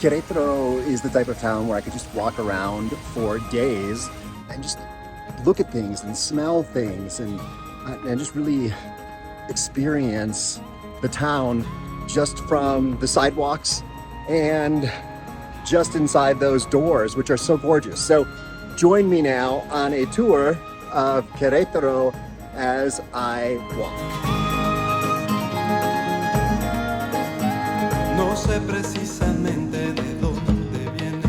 Querétaro is the type of town where I could just walk around for days and just look at things and smell things and just really experience the town just from the sidewalks and just inside those doors, which are so gorgeous. So join me now on a tour of Querétaro as I walk. No sé precisamente de dónde viene,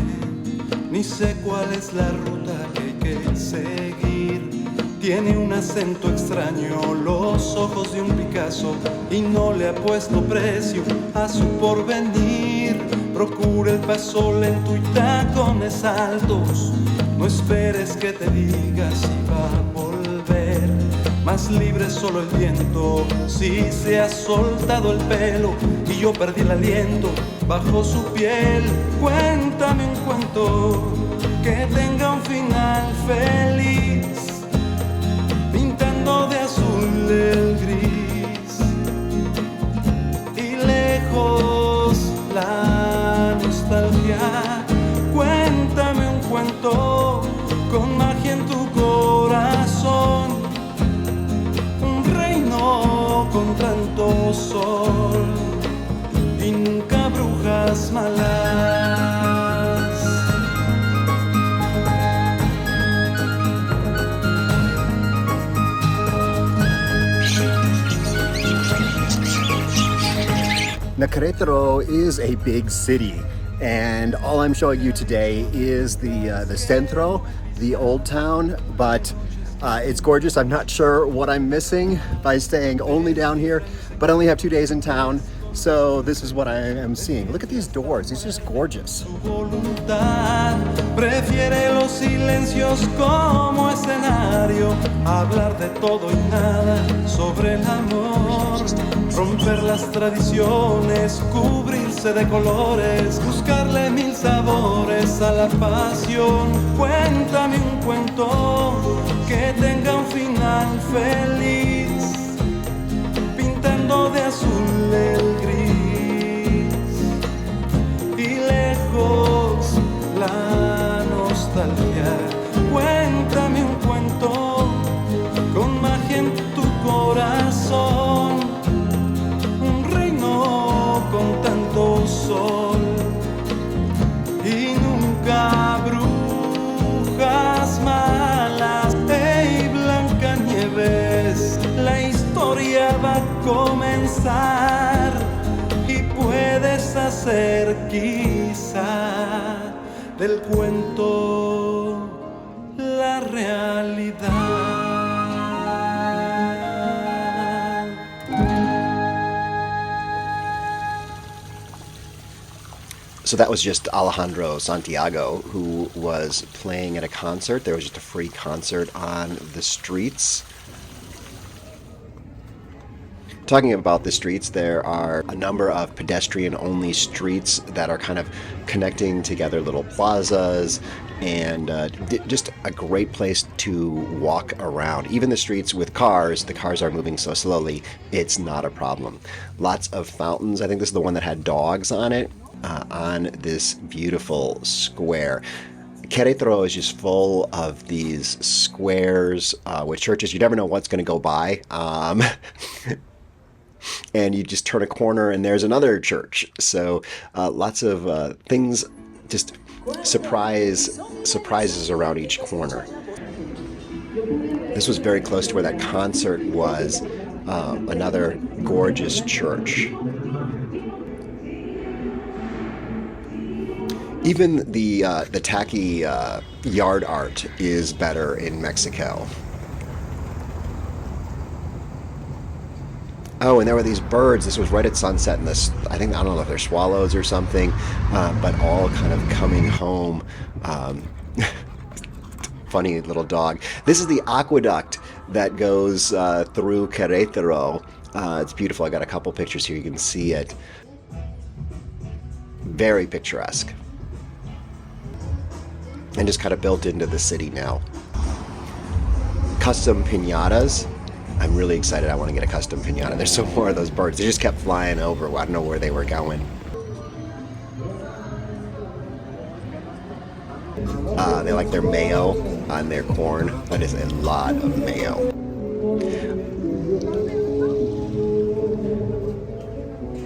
ni sé cuál es la ruta que hay que seguir. Tiene un acento extraño, los ojos de un Picasso, y no le ha puesto precio a su porvenir. Procura el paso lento y tacones altos, no esperes que te diga si va a volver. Más libre solo el viento, si se ha soltado el pelo y yo perdí el aliento bajo su piel. Cuéntame un cuento que tenga un final feliz, pintando de azul el gris y lejos la nostalgia. Cuéntame un cuento con magia en tu corazón, con tanto sol y nunca brujas malas. Now, Querétaro is a big city, and all I'm showing you today is the Centro, the Old Town, but it's gorgeous. I'm not sure what I'm missing by staying only down here, but I only have 2 days in town, so this is what I am seeing. Look at these doors, these are just gorgeous. Prefiere los silencios como escenario, hablar de todo y nada sobre el amor, romper las tradiciones, cubrirse de colores, buscarle mil sabores a la pasión. Cuéntame un cuento que tenga un final feliz, pintando de azul el gris y lejos la nostalgia. Cuéntame un cuento con magia en tu corazón, un reino con tanto sol y nunca brujas malas. Hey, Blancanieves, la historia va a comenzar y puedes hacer quizá del cuento la realidad. So that was just Alejandro Santiago, who was playing at a concert. There was just a free concert on the streets. Talking about the streets, there are a number of pedestrian-only streets that are kind of connecting together little plazas, and just a great place to walk around. Even the streets with cars, the cars are moving so slowly, it's not a problem. Lots of fountains. I think this is the one that had dogs on it, on this beautiful square. Querétaro is just full of these squares with churches. You never know what's going to go by. And you just turn a corner and there's another church. So lots of things, just surprises around each corner. This was very close to where that concert was, another gorgeous church. Even the tacky yard art is better in Mexico. Oh, and there were these birds. This was right at sunset, and this, I don't know if they're swallows or something, but all kind of coming home. Funny little dog. This is the aqueduct that goes through Querétaro. It's beautiful. I got a couple pictures here. You can see it. Very picturesque. And just kind of built into the city now. Custom piñatas. I'm really excited. I want to get a custom piñata. There's some more of those birds. They just kept flying over. I don't know where they were going. They like their mayo on their corn. That is a lot of mayo.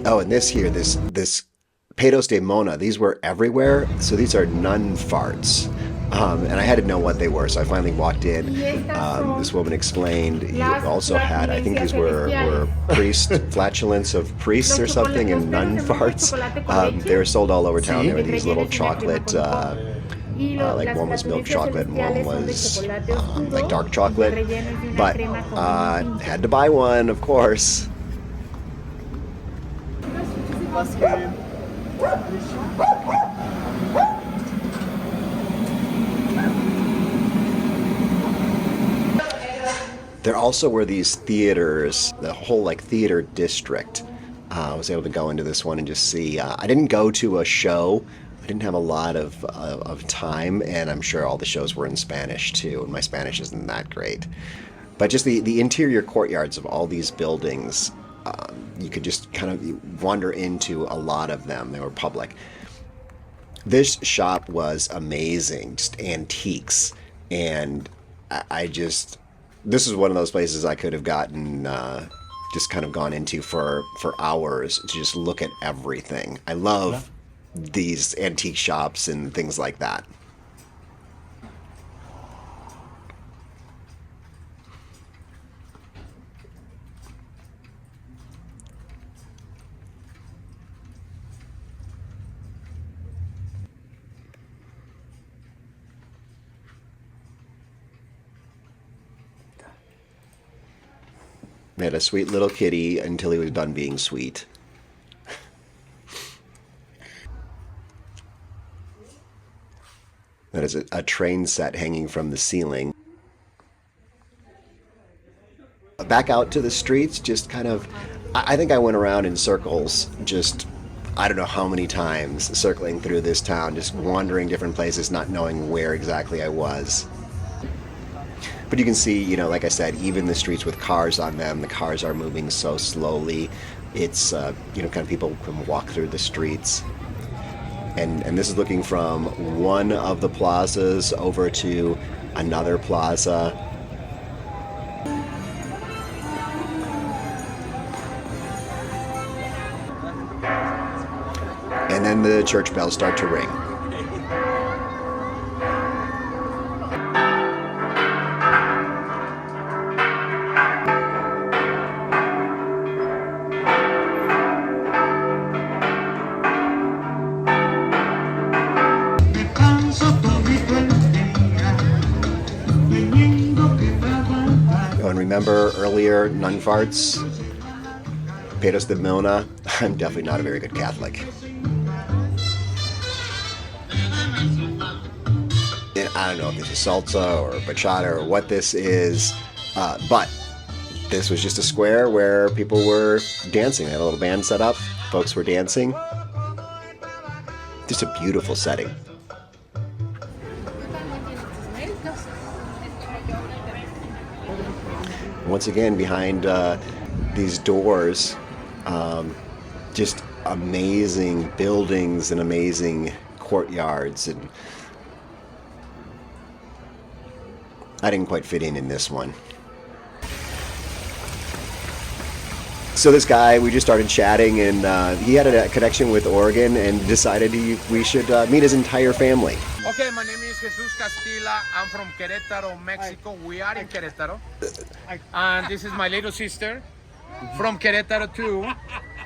Oh, and this pedos de mona, these were everywhere. So these are Nun Farts. And I had to know what they were, so I finally walked in. This woman explained you also had, I think these were priest flatulence of priests or something, and Nun Farts. They were sold all over town. There were these little chocolate, like one was milk chocolate and one was like dark chocolate. But had to buy one, of course. There also were these theaters, the whole like theater district. I was able to go into this one and just see. I didn't go to a show. I didn't have a lot of time, and I'm sure all the shows were in Spanish too, and my Spanish isn't that great. But just the interior courtyards of all these buildings, you could just kind of wander into a lot of them. They were public. This shop was amazing, just antiques, and this is one of those places I could have gotten, just kind of gone into for hours to just look at everything. I love these antique shops and things like that. We had a sweet little kitty until he was done being sweet. That is a train set hanging from the ceiling. Back out to the streets, just kind of, I think I went around in circles, just, I don't know how many times, circling through this town, just wandering different places, not knowing where exactly I was. But you can see, you know, like I said, even the streets with cars on them, the cars are moving so slowly. It's, you know, kind of people can walk through the streets. And this is looking from one of the plazas over to another plaza. And then the church bells start to ring. Remember earlier, Nun Farts, pedos de mona? I'm definitely not a very good Catholic. And I don't know if this is salsa or bachata or what this is, but this was just a square where people were dancing. They had a little band set up. Folks were dancing. Just a beautiful setting. Once again, behind these doors, just amazing buildings and amazing courtyards, and I didn't quite fit in this one. So this guy, we just started chatting, and he had a connection with Oregon and decided we should meet his entire family. Okay, my name is Jesus Castilla. I'm from Querétaro, Mexico. We are in Querétaro. And this is my little sister from Querétaro too.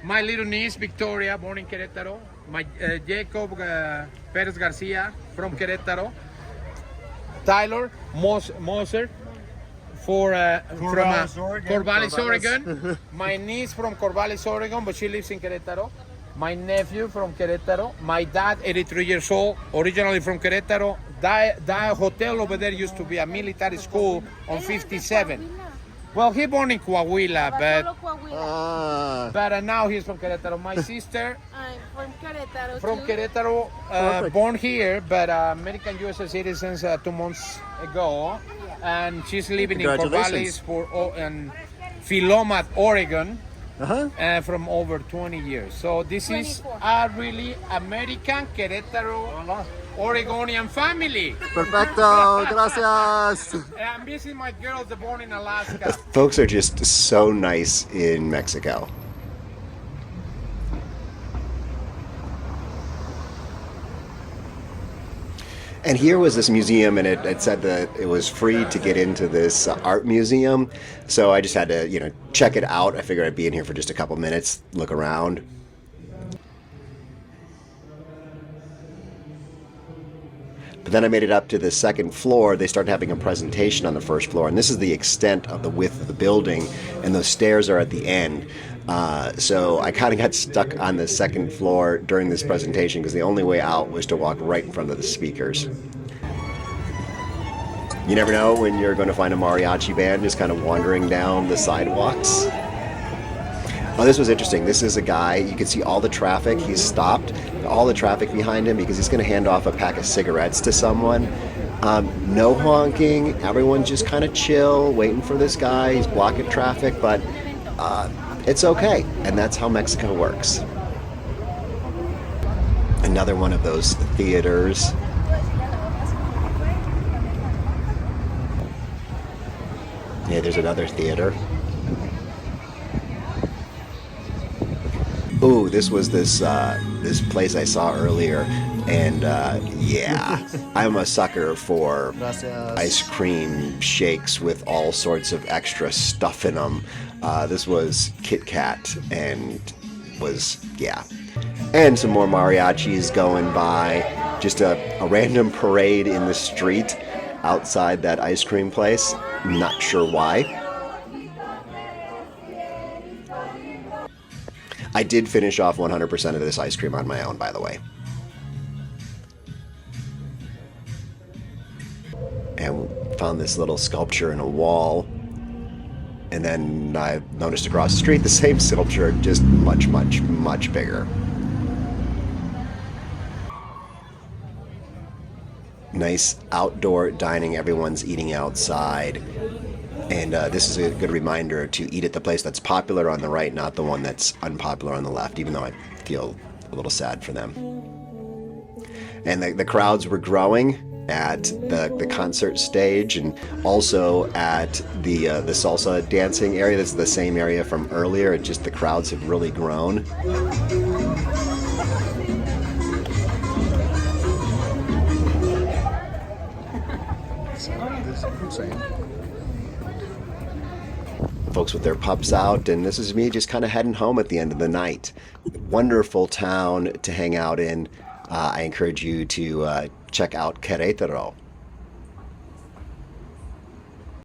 My little niece, Victoria, born in Querétaro. My Jacob Perez Garcia from Querétaro. Tyler Moser from Corvallis, Oregon. My niece from Corvallis, Oregon, but she lives in Querétaro. My nephew from Querétaro. My dad, 83 years old, originally from Querétaro. That hotel over there used to be a military school on 57. Well, he born in Coahuila, but now he's from Querétaro. My sister, I'm from Querétaro. From Querétaro, born here, but American U.S. citizens 2 months ago, and she's living in Corvallis and Philomath, Oregon. from over 20 years. So this is 24. a really American Querétaro Oregonian family. Perfecto, gracias. I'm visiting my girls born in Alaska. Folks are just so nice in Mexico. And here was this museum, and it said that it was free to get into this art museum. So I just had to, check it out. I figured I'd be in here for just a couple minutes, look around. But then I made it up to the second floor. They started having a presentation on the first floor, and this is the extent of the width of the building, and those stairs are at the end. So I kind of got stuck on the second floor during this presentation because the only way out was to walk right in front of the speakers. You never know when you're going to find a mariachi band just kind of wandering down the sidewalks. Oh, this was interesting. This is a guy, you can see all the traffic. He's stopped all the traffic behind him because he's going to hand off a pack of cigarettes to someone. No honking. Everyone's just kind of chill, waiting for this guy. He's blocking traffic, but it's okay. And that's how Mexico works. Another one of those theaters. Yeah, there's another theater. Ooh, this was this place I saw earlier, and yeah, I'm a sucker for Gracias. ice cream shakes with all sorts of extra stuff in them. This was Kit Kat, and and some more mariachis going by. Just a random parade in the street outside that ice cream place. Not sure why. I did finish off 100% of this ice cream on my own, by the way. And found this little sculpture in a wall. And then I noticed across the street the same sculpture, just much, much, much bigger. Nice outdoor dining. Everyone's eating outside. And this is a good reminder to eat at the place that's popular on the right, not the one that's unpopular on the left, even though I feel a little sad for them. And the crowds were growing at the concert stage and also at the salsa dancing area. This is the same area from earlier. It's just the crowds have really grown. Folks with their pups out, and this is me just kind of heading home at the end of the night. Wonderful town to hang out in. I encourage you to check out Querétaro.